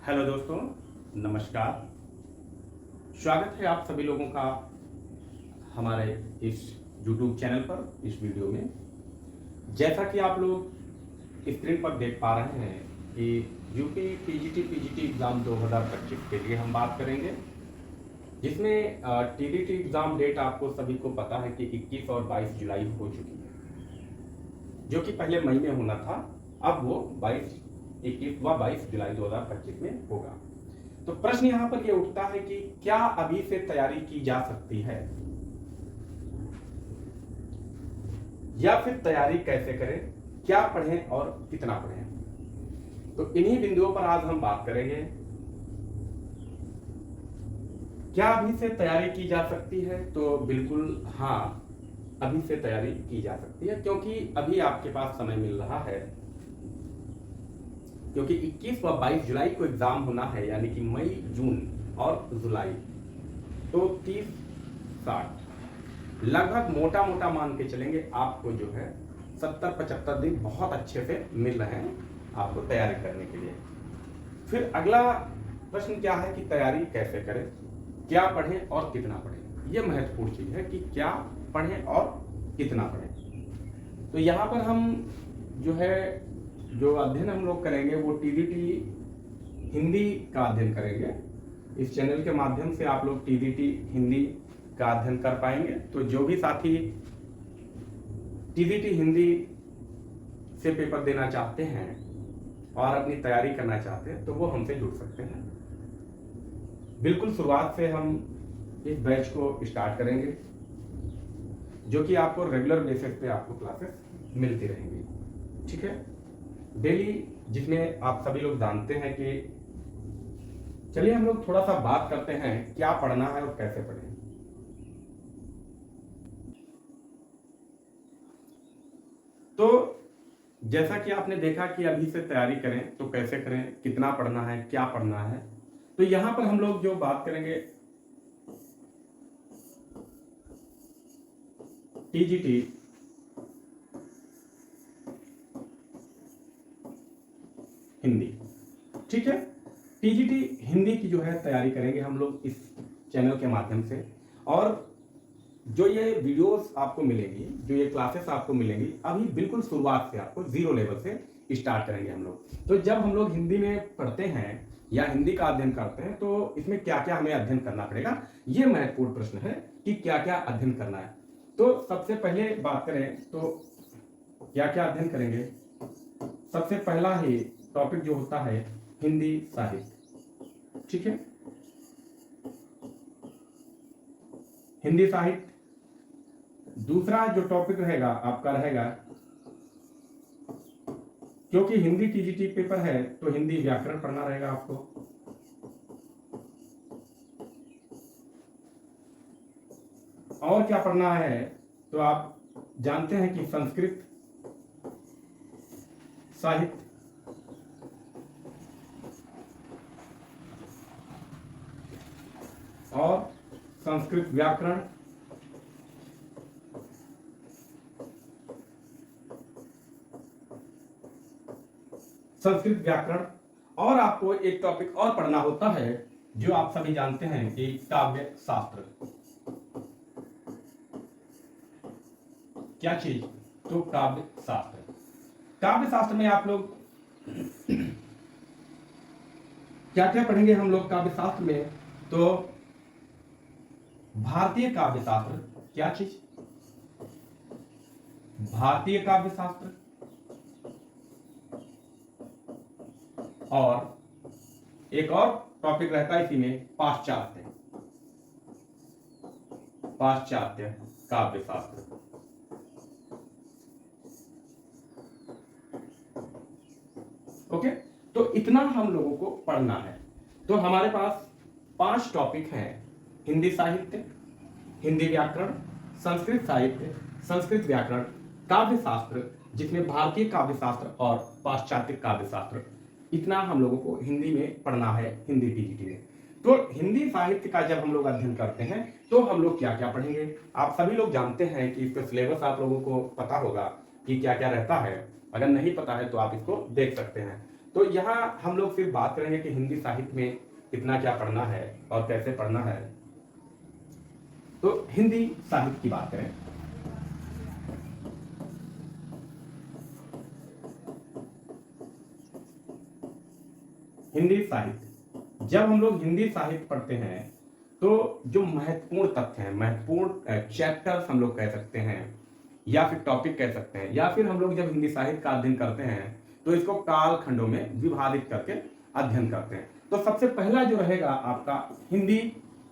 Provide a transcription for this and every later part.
Hello दोस्तों, नमस्कार। स्वागत है आप सभी लोगों का हमारे इस YouTube चैनल पर इस वीडियो में। जैसा कि आप लोग स्क्रीन पर देख पा रहे हैं कि यूपी पीजीटी एग्ज़ाम 2025 के लिए हम बात करेंगे, जिसमें टीडीटी एग्ज़ाम डेट आपको सभी को पता है कि 21 और 22 जुलाई हो चुकी है, जो कि पहले मई में होना था। अब वो 21 व 22 जुलाई 2025 में होगा। तो प्रश्न यहाँ पर यह उठता है कि क्या अभी से तैयारी की जा सकती है, या फिर तैयारी कैसे करें, क्या पढ़ें और कितना पढ़ें। तो इन्हीं बिंदुओं पर आज हम बात करेंगे। क्या अभी से तैयारी की जा सकती है? तो बिल्कुल हाँ, अभी से तैयारी की जा सकती है, क्योंकि अभी आपके पास समय मिल रहा है। क्योंकि 21 व 22 जुलाई को एग्जाम होना है, यानी कि मई, जून और जुलाई, तो 30-60 लगभग मोटा मोटा मान के चलेंगे आपको जो है 70-75 दिन बहुत अच्छे से मिल रहे हैं आपको तैयारी करने के लिए। फिर अगला प्रश्न क्या है कि तैयारी कैसे करें, क्या पढ़ें और कितना पढ़ें। यह महत्वपूर्ण चीज है कि क्या पढ़ें और कितना पढ़ें। तो यहाँ पर हम जो अध्ययन हम लोग करेंगे वो टीडीटी हिंदी का अध्ययन करेंगे। इस चैनल के माध्यम से आप लोग टीडीटी हिंदी का अध्ययन कर पाएंगे। तो जो भी साथी टीडीटी हिंदी से पेपर देना चाहते हैं और अपनी तैयारी करना चाहते हैं तो वो हमसे जुड़ सकते हैं। बिल्कुल शुरुआत से हम इस बैच को स्टार्ट करेंगे, जो कि आपको रेगुलर बेसिस पे आपको क्लासेस मिलती रहेंगी, ठीक है, डेली, जिसमें आप सभी लोग जानते हैं कि चलिए हम लोग थोड़ा सा बात करते हैं क्या पढ़ना है और कैसे पढ़ें। तो जैसा कि आपने देखा कि अभी से तैयारी करें तो कैसे करें, कितना पढ़ना है, क्या पढ़ना है। तो यहां पर हम लोग जो बात करेंगे टीजीटी हिंदी, ठीक है, टीजीटी हिंदी की जो है तैयारी करेंगे हम लोग इस चैनल के माध्यम से। और जो ये वीडियोस आपको मिलेंगी, जो ये क्लासेस आपको मिलेंगी, अभी बिल्कुल शुरुआत से आपको जीरो लेवल से स्टार्ट करेंगे हम लोग। तो जब हम लोग हिंदी में पढ़ते हैं या हिंदी का अध्ययन करते हैं तो इसमें क्या क्या हमें अध्ययन करना पड़ेगा, ये महत्वपूर्ण प्रश्न है कि क्या क्या अध्ययन करना है। तो सबसे पहले बात करें तो क्या क्या अध्ययन करेंगे। सबसे पहला ही टॉपिक जो होता है हिंदी साहित्य, ठीक है, हिंदी साहित्य। दूसरा जो टॉपिक रहेगा आपका रहेगा, क्योंकि हिंदी टीजीटी पेपर है तो हिंदी व्याकरण पढ़ना रहेगा आपको। और क्या पढ़ना है तो आप जानते हैं कि संस्कृत साहित्य, और संस्कृत व्याकरण, संस्कृत व्याकरण। और आपको एक टॉपिक और पढ़ना होता है जो आप सभी जानते हैं कि काव्य शास्त्र। क्या चीज? तो काव्य शास्त्र। काव्य शास्त्र में आप लोग क्या क्या पढ़ेंगे हम लोग काव्य शास्त्र में। तो भारतीय काव्य शास्त्र, क्या चीज? भारतीय काव्य शास्त्र। और एक और टॉपिक रहता है इसी में, पाश्चात्य, पाश्चात्य काव्य शास्त्र। ओके, तो इतना हम लोगों को पढ़ना है। तो हमारे पास 5 टॉपिक हैं, हिंदी साहित्य, हिंदी व्याकरण, संस्कृत साहित्य, संस्कृत व्याकरण, काव्य शास्त्र, जिसमें भारतीय काव्य शास्त्र और पाश्चात्य काव्य शास्त्र। इतना हम लोगों को हिंदी में पढ़ना है, हिंदी टीजीटी में। तो हिंदी साहित्य का जब हम लोग अध्ययन करते हैं तो हम लोग क्या क्या पढ़ेंगे। आप सभी लोग जानते हैं कि इसका सिलेबस आप लोगों को पता होगा कि क्या क्या रहता है। अगर नहीं पता है तो आप इसको देख सकते हैं। तो यहाँ हम लोग फिर बात करेंगे कि हिंदी साहित्य में कितना क्या पढ़ना है और कैसे पढ़ना है। तो हिंदी साहित्य की बात करें, हिंदी साहित्य, जब हम लोग हिंदी साहित्य पढ़ते हैं तो जो महत्वपूर्ण तथ्य हैं, महत्वपूर्ण चैप्टर्स हम लोग कह सकते हैं या फिर टॉपिक कह सकते हैं, या फिर हम लोग जब हिंदी साहित्य का अध्ययन करते हैं तो इसको काल खंडों में विभाजित करके अध्ययन करते हैं। तो सबसे पहला जो रहेगा आपका हिंदी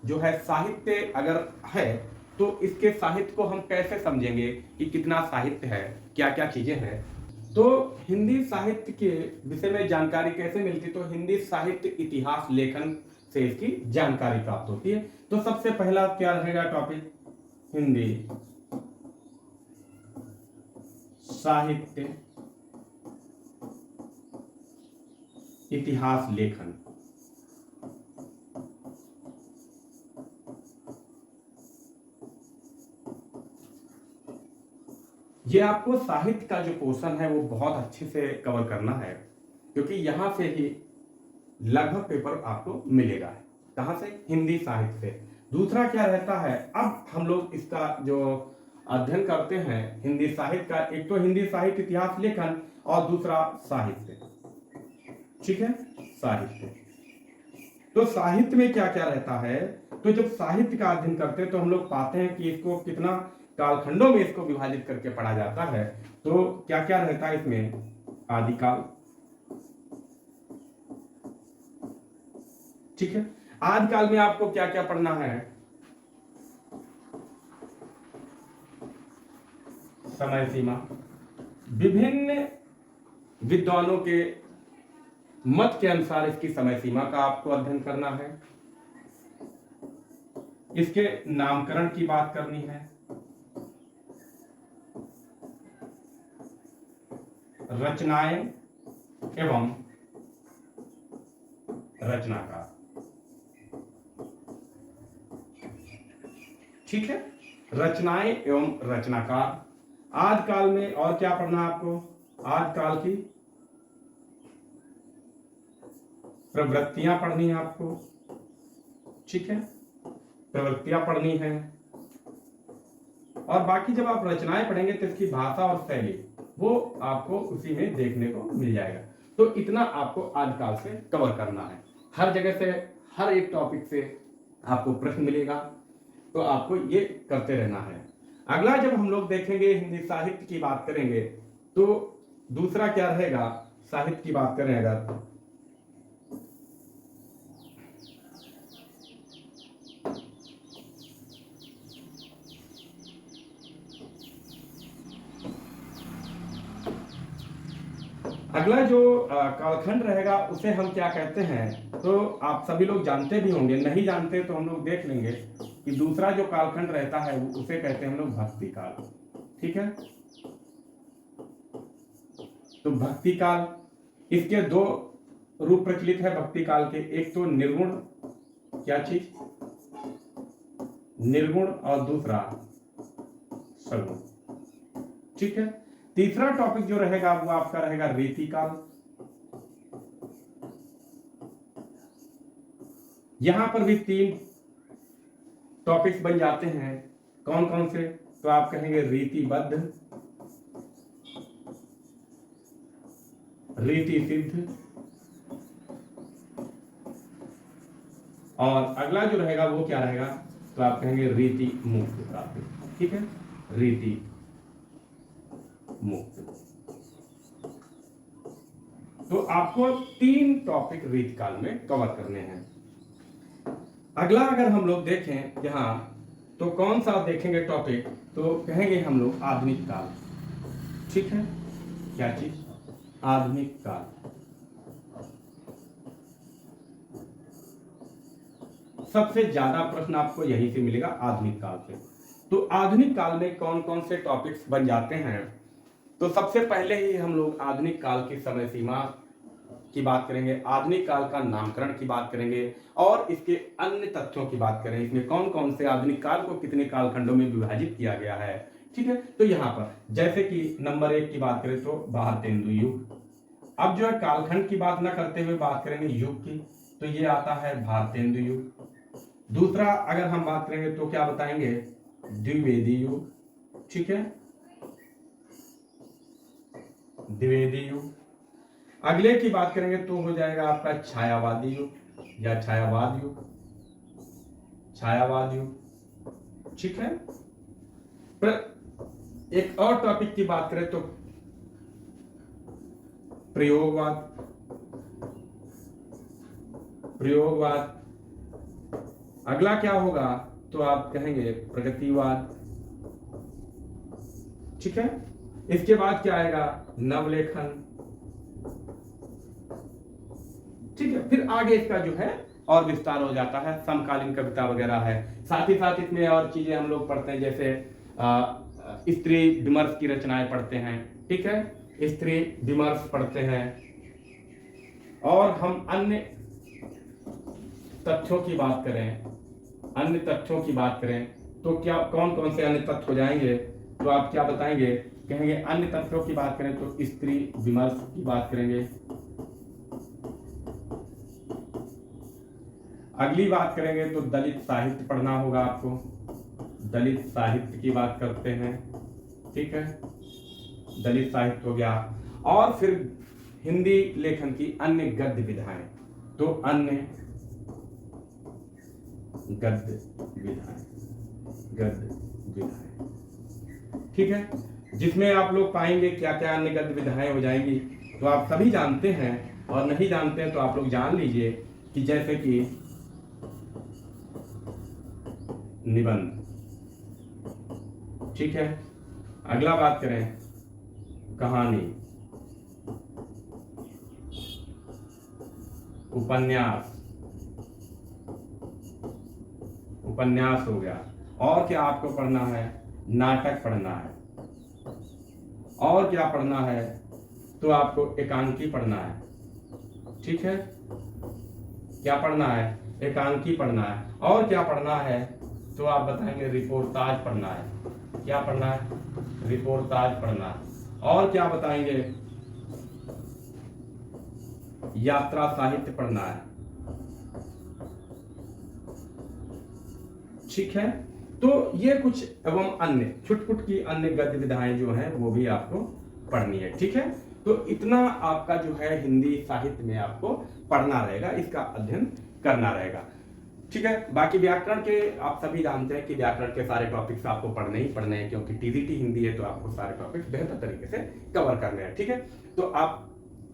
जो है साहित्य अगर है तो इसके साहित्य को हम कैसे समझेंगे कि कितना साहित्य है, क्या क्या चीजें हैं। तो हिंदी साहित्य के विषय में जानकारी कैसे मिलती, तो हिंदी साहित्य इतिहास लेखन से इसकी जानकारी प्राप्त होती है। तो सबसे पहला क्या रहेगा टॉपिक, हिंदी साहित्य इतिहास लेखन। ये आपको साहित्य का जो पोर्शन है वो बहुत अच्छे से कवर करना है, क्योंकि यहां से ही लगभग पेपर आपको मिलेगा। कहां से, हिंदी साहित्य से। दूसरा क्या रहता है, अब हम लोग इसका जो अध्ययन करते हैं हिंदी साहित्य का, एक तो हिंदी साहित्य इतिहास लेखन और दूसरा साहित्य, ठीक है, साहित्य। तो साहित्य में क्या क्या रहता है, तो जब साहित्य का अध्ययन करते हैं तो हम लोग पाते हैं कि इसको कितना कालखंडों में इसको विभाजित करके पढ़ा जाता है। तो क्या क्या रहता है इसमें, आदिकाल, ठीक है। आदिकाल में आपको क्या क्या पढ़ना है, समय सीमा, विभिन्न विद्वानों के मत के अनुसार इसकी समय सीमा का आपको अध्ययन करना है, इसके नामकरण की बात करनी है, रचनाएं एवं रचनाकार, ठीक है, रचनाएं एवं रचनाकार। आदिकाल में और क्या पढ़ना है आपको, आदिकाल की प्रवृत्तियां पढ़नी है आपको, ठीक है, प्रवृत्तियां पढ़नी है। और बाकी जब आप रचनाएं पढ़ेंगे तो इसकी भाषा और शैली वो आपको उसी में देखने को मिल जाएगा। तो इतना आपको आदिकाल से कवर करना है। हर जगह से, हर एक टॉपिक से आपको प्रश्न मिलेगा, तो आपको ये करते रहना है। अगला जब हम लोग देखेंगे हिंदी साहित्य की बात करेंगे तो दूसरा क्या रहेगा, साहित्य की बात करें अगर, अगला जो कालखंड रहेगा उसे हम क्या कहते हैं, तो आप सभी लोग जानते भी होंगे, नहीं जानते तो हम लोग देख लेंगे कि दूसरा जो कालखंड रहता है उसे कहते हैं हम लोग भक्ति काल, ठीक है। तो भक्ति काल, इसके दो रूप प्रचलित है भक्ति काल के, एक तो निर्गुण, क्या चीज, निर्गुण, और दूसरा सगुण, ठीक है। तीसरा टॉपिक जो रहेगा वो आपका रहेगा रीति काल। यहां पर भी 3 टॉपिक्स बन जाते हैं, कौन कौन से, तो आप कहेंगे रीतिबद्ध, रीति सिद्ध, और अगला जो रहेगा वो क्या रहेगा, तो आप कहेंगे रीति मुक्त प्राप्ति, ठीक है, रीति मुक्त। तो आपको 3 टॉपिक रीतिकाल में कवर करने हैं। अगला अगर हम लोग देखें यहां, तो कौन सा देखेंगे टॉपिक, तो कहेंगे हम लोग आधुनिक काल, ठीक है, क्या चीज, आधुनिक काल। सबसे ज्यादा प्रश्न आपको यहीं से मिलेगा, आधुनिक काल से। तो आधुनिक काल में कौन कौन से टॉपिक्स बन जाते हैं, तो सबसे पहले ही हम लोग आधुनिक काल की समय सीमा की बात करेंगे, आधुनिक काल का नामकरण की बात करेंगे, और इसके अन्य तथ्यों की बात करेंगे, इसमें कौन कौन से आधुनिक काल को कितने कालखंडों में विभाजित किया गया है, ठीक है। तो यहाँ पर जैसे कि नंबर 1 की बात करें तो भारतेंदु युग, अब जो है कालखंड की बात ना करते हुए बात करेंगे युग की, तो ये आता है भारतेंदु युग। दूसरा अगर हम बात करेंगे तो क्या बताएंगे, द्विवेदी युग, ठीक है, द्विवेदी युग। अगले की बात करेंगे तो हो जाएगा आपका छायावादी युग या छायावाद युग, छायावाद युग, ठीक है। पर एक और टॉपिक की बात करें तो प्रयोगवाद, प्रयोगवाद। अगला क्या होगा तो आप कहेंगे प्रगतिवाद, ठीक है। इसके बाद क्या आएगा, नवलेखन, ठीक है। फिर आगे इसका जो है और विस्तार हो जाता है, समकालीन कविता वगैरह है। साथ ही साथ इसमें और चीजें हम लोग पढ़ते हैं, जैसे स्त्री विमर्श की रचनाएं पढ़ते हैं, ठीक है, स्त्री विमर्श पढ़ते हैं। और हम अन्य तथ्यों की बात करें, अन्य तथ्यों की बात करें तो क्या कौन कौन से अन्य तथ्य हो जाएंगे, तो आप क्या बताएंगे, कहेंगे अन्य तथ्यों की बात करें तो स्त्री विमर्श की बात करेंगे। अगली बात करेंगे तो दलित साहित्य पढ़ना होगा आपको, दलित साहित्य की बात करते हैं, ठीक है, दलित साहित्य हो गया। और फिर हिंदी लेखन की अन्य गद्य विधाएं, तो अन्य गद्य विधाएं, गद्य विधाएं, ठीक है, जिसमें आप लोग पाएंगे क्या क्या अन्य गद्य विधाएं हो जाएंगी। तो आप सभी जानते हैं, और नहीं जानते हैं तो आप लोग जान लीजिए कि जैसे कि निबंध, ठीक है। अगला बात करें कहानी, उपन्यास, उपन्यास हो गया। और क्या आपको पढ़ना है, नाटक पढ़ना है। और क्या पढ़ना है तो आपको एकांकी पढ़ना है, ठीक है, क्या पढ़ना है, एकांकी पढ़ना है। और क्या पढ़ना है तो आप बताएंगे रिपोर्टाज पढ़ना है, क्या पढ़ना है, रिपोर्टाज पढ़ना है। और क्या बताएंगे, यात्रा साहित्य पढ़ना है, ठीक है। तो ये कुछ एवं अन्य छुटपुट की अन्य गद्य विधाएं जो हैं वो भी आपको पढ़नी है, ठीक है। तो इतना आपका जो है हिंदी साहित्य में आपको पढ़ना रहेगा, इसका अध्ययन करना रहेगा, ठीक है। बाकी व्याकरण के आप सभी जानते हैं कि व्याकरण के सारे टॉपिक्स आपको पढ़ने ही पढ़ने हैं, क्योंकि टीजीटी हिंदी है तो आपको सारे टॉपिक्स बेहतर तरीके से कवर करने हैं, ठीक है। तो आप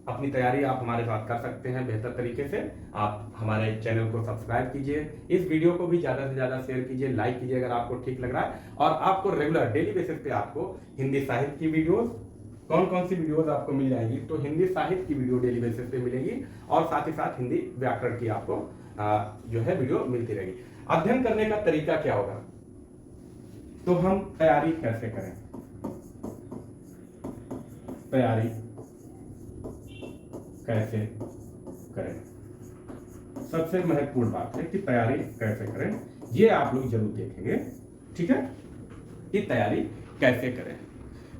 अपनी तैयारी आप हमारे साथ कर सकते हैं बेहतर तरीके से। आप हमारे चैनल को सब्सक्राइब कीजिए, इस वीडियो को भी ज़्यादा से ज़्यादा शेयर कीजिए, लाइक कीजिए अगर आपको ठीक लग रहा है। और आपको रेगुलर डेली बेसिस पे आपको हिंदी साहित्य की वीडियोस, कौन कौन सी वीडियोस आपको मिल जाएंगी, तो हिंदी साहित्य की वीडियो डेली बेसिस पे मिलेगी, और साथ ही साथ हिंदी व्याकरण की आपको जो है वीडियो मिलती रहेगी। अध्ययन करने का तरीका क्या होगा, तो हम तैयारी कैसे करें, तैयारी कैसे करें, सबसे महत्वपूर्ण बात है कि तैयारी कैसे करें, ये आप लोग जरूर देखेंगे, ठीक है, कि तैयारी कैसे करें।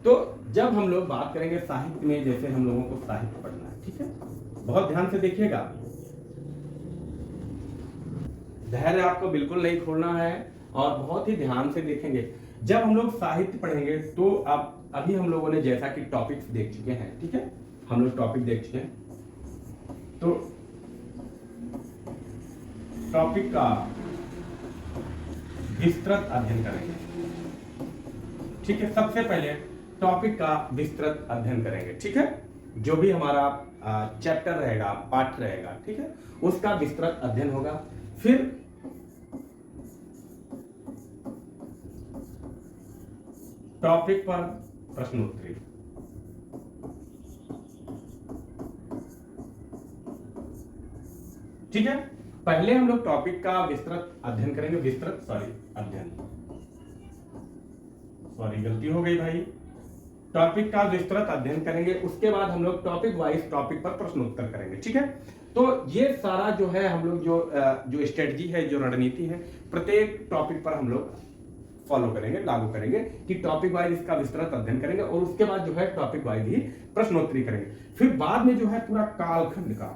तो जब हम लोग बात करेंगे साहित्य में, जैसे हम लोगों को साहित्य पढ़ना है, ठीक है, बहुत ध्यान से देखिएगा, धैर्य आपको बिल्कुल नहीं खोलना है और बहुत ही ध्यान से देखेंगे। जब हम लोग साहित्य पढ़ेंगे तो आप अभी हम लोगों ने जैसा कि टॉपिक्स देख चुके हैं, ठीक है, हम लोग टॉपिक देख चुके हैं, तो टॉपिक का विस्तृत अध्ययन करेंगे, ठीक है। सबसे पहले टॉपिक का विस्तृत अध्ययन करेंगे, ठीक है, जो भी हमारा चैप्टर रहेगा, पाठ रहेगा, ठीक है, उसका विस्तृत अध्ययन होगा। फिर टॉपिक पर प्रश्नोत्तरी, ठीक है। पहले हम लोग टॉपिक का विस्तृत अध्ययन करेंगे, गलती हो गई भाई, टॉपिक का विस्तृत अध्ययन करेंगे। उसके बाद हम लोग टॉपिक वाइज टॉपिक पर प्रश्नोत्तर करेंगे, ठीक है। तो ये सारा जो है हम लोग जो स्ट्रेटजी है, जो रणनीति है, प्रत्येक टॉपिक पर हम लोग फॉलो करेंगे, लागू करेंगे कि टॉपिक वाइज इसका विस्तृत अध्ययन करेंगे और उसके बाद जो है टॉपिक वाइज ही प्रश्नोत्तरी करेंगे। फिर बाद में जो है पूरा कालखंड का,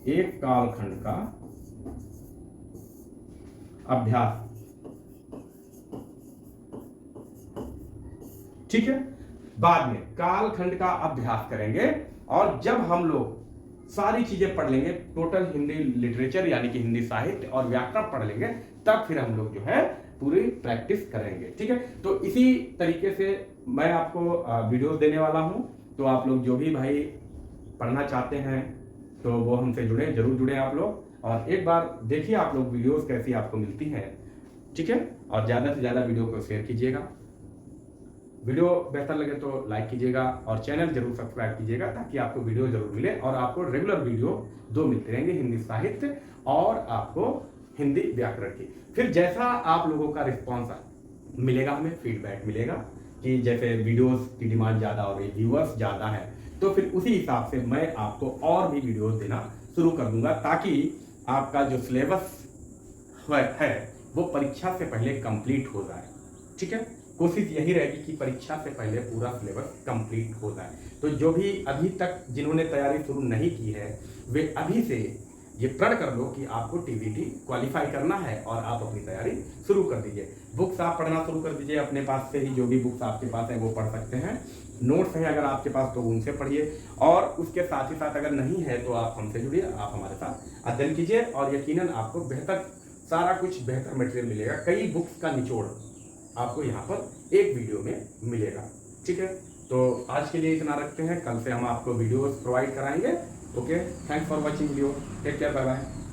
एक कालखंड का अभ्यास, ठीक है, बाद में कालखंड का अभ्यास करेंगे। और जब हम लोग सारी चीजें पढ़ लेंगे, टोटल हिंदी लिटरेचर यानी कि हिंदी साहित्य और व्याकरण पढ़ लेंगे, तब फिर हम लोग जो है पूरी प्रैक्टिस करेंगे, ठीक है। तो इसी तरीके से मैं आपको वीडियोस देने वाला हूं। तो आप लोग जो भी भाई पढ़ना चाहते हैं तो वो हमसे जुड़े, जरूर जुड़े आप लोग, और एक बार देखिए आप लोग वीडियोस कैसी आपको मिलती हैं, ठीक है। और ज्यादा से ज्यादा वीडियो को शेयर कीजिएगा, वीडियो बेहतर लगे तो लाइक कीजिएगा और चैनल जरूर सब्सक्राइब कीजिएगा ताकि आपको वीडियो जरूर मिले और आपको रेगुलर वीडियो 2 मिलते रहेंगे, हिंदी साहित्य और आपको हिंदी व्याकरण की। फिर जैसा आप लोगों का रिस्पॉन्स मिलेगा, हमें फीडबैक मिलेगा कि जैसे वीडियोस की डिमांड ज़्यादा हो रही, व्यूअर्स ज़्यादा है, तो फिर उसी हिसाब से मैं आपको और भी वीडियोस देना शुरू कर दूंगा ताकि आपका जो सिलेबस है वो परीक्षा से पहले कंप्लीट हो जाए, ठीक है। कोशिश यही रहेगी कि परीक्षा से पहले पूरा सिलेबस कंप्लीट हो जाए। तो जो भी अभी तक जिन्होंने तैयारी शुरू नहीं की है वे अभी से ये प्रण कर लो कि आपको टीवीटी क्वालिफाई करना है और आप अपनी तैयारी शुरू कर दीजिए। बुक्स आप पढ़ना शुरू कर दीजिए, अपने पास से ही जो भी बुक्स आपके पास है वो पढ़ सकते हैं। नोट्स हैं अगर आपके पास तो उनसे पढ़िए, और उसके साथ ही साथ अगर नहीं है तो आप हमसे जुड़िए, आप हमारे साथ अध्ययन कीजिए और यकीनन आपको बेहतर, सारा कुछ बेहतर मटेरियल मिलेगा। कई बुक्स का निचोड़ आपको यहाँ पर एक वीडियो में मिलेगा, ठीक है। तो आज के लिए इतना रखते हैं, कल से हम आपको वीडियोस प्रोवाइड कराएंगे। Okay, thanks for watching video, take care, bye bye.